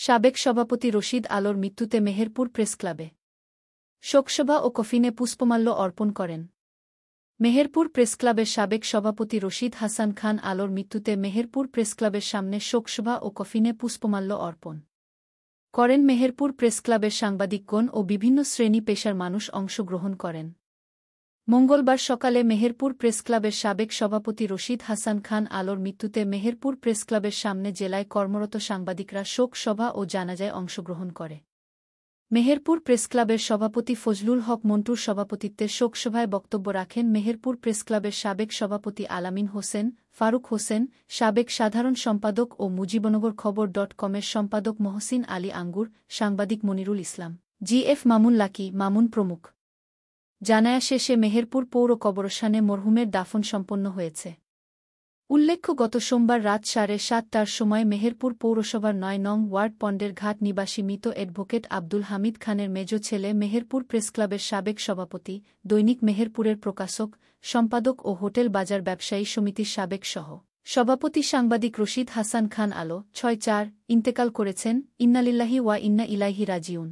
সাবেক সভাপতি রশিদ আলোর মৃত্যুতে মেহেরপুর প্রেসক্লাবে শোকসভা ও কফিনে পুষ্পমাল্য অর্পণ করেন। মেহেরপুর প্রেসক্লাবের সাবেক সভাপতি রশিদ হাসান খান আলোর মৃত্যুতে মেহেরপুর প্রেসক্লাবের সামনে শোকসভা ও কফিনে পুষ্পমাল্য অর্পণ করেন। মেহেরপুর প্রেসক্লাবের সাংবাদিকগণ ও বিভিন্ন শ্রেণী পেশার মানুষ অংশগ্রহণ করেন। মঙ্গলবার সকালে মেহেরপুর প্রেসক্লাবের সাবেক সভাপতি রশিদ হাসান খান আলোর মৃত্যুতে মেহেরপুর প্রেসক্লাবের সামনে জেলায় কর্মরত সাংবাদিকরা শোক সভা ও জানাজায় অংশগ্রহণ করে। মেহেরপুর প্রেসক্লাবের সভাপতি ফজলুল হক মন্টুর সভাপতিত্বে শোকসভায় বক্তব্য রাখেন মেহেরপুর প্রেসক্লাবের সাবেক সভাপতি আলামিন হোসেন, ফারুক হোসেন, সাবেক সাধারণ সম্পাদক ও মুজিবনগর খবর.কমের সম্পাদক মহসিন আলী আঙ্গুর, সাংবাদিক মনিরুল ইসলাম, জি.এফ মামুন লাকি, মামুন প্রমুখ। জানায়া শেষে মেহেরপুর পৌর কবরস্থানে মরহুমের দাফন সম্পন্ন হয়েছে। উল্লেখ্য, গত সোমবার রাত 7:30টার সময় মেহেরপুর পৌরসভার ৯ নং ওয়ার্ড পন্ডের ঘাট নিবাসী মৃত অ্যাডভোকেট আব্দুল হামিদ খানের মেজ ছেলে মেহেরপুর প্রেসক্লাবের সাবেক সভাপতি, দৈনিক মেহেরপুরের প্রকাশক, সম্পাদক ও হোটেল বাজার ব্যবসায়ী সমিতির সাবেক সভাপতি সাংবাদিক রশিদ হাসান খান আলো ৬/৪ ইন্তেকাল করেছেন। ইন্নালিল্লাহি ওয়া ইন্না ইলাইহি রাজিউন।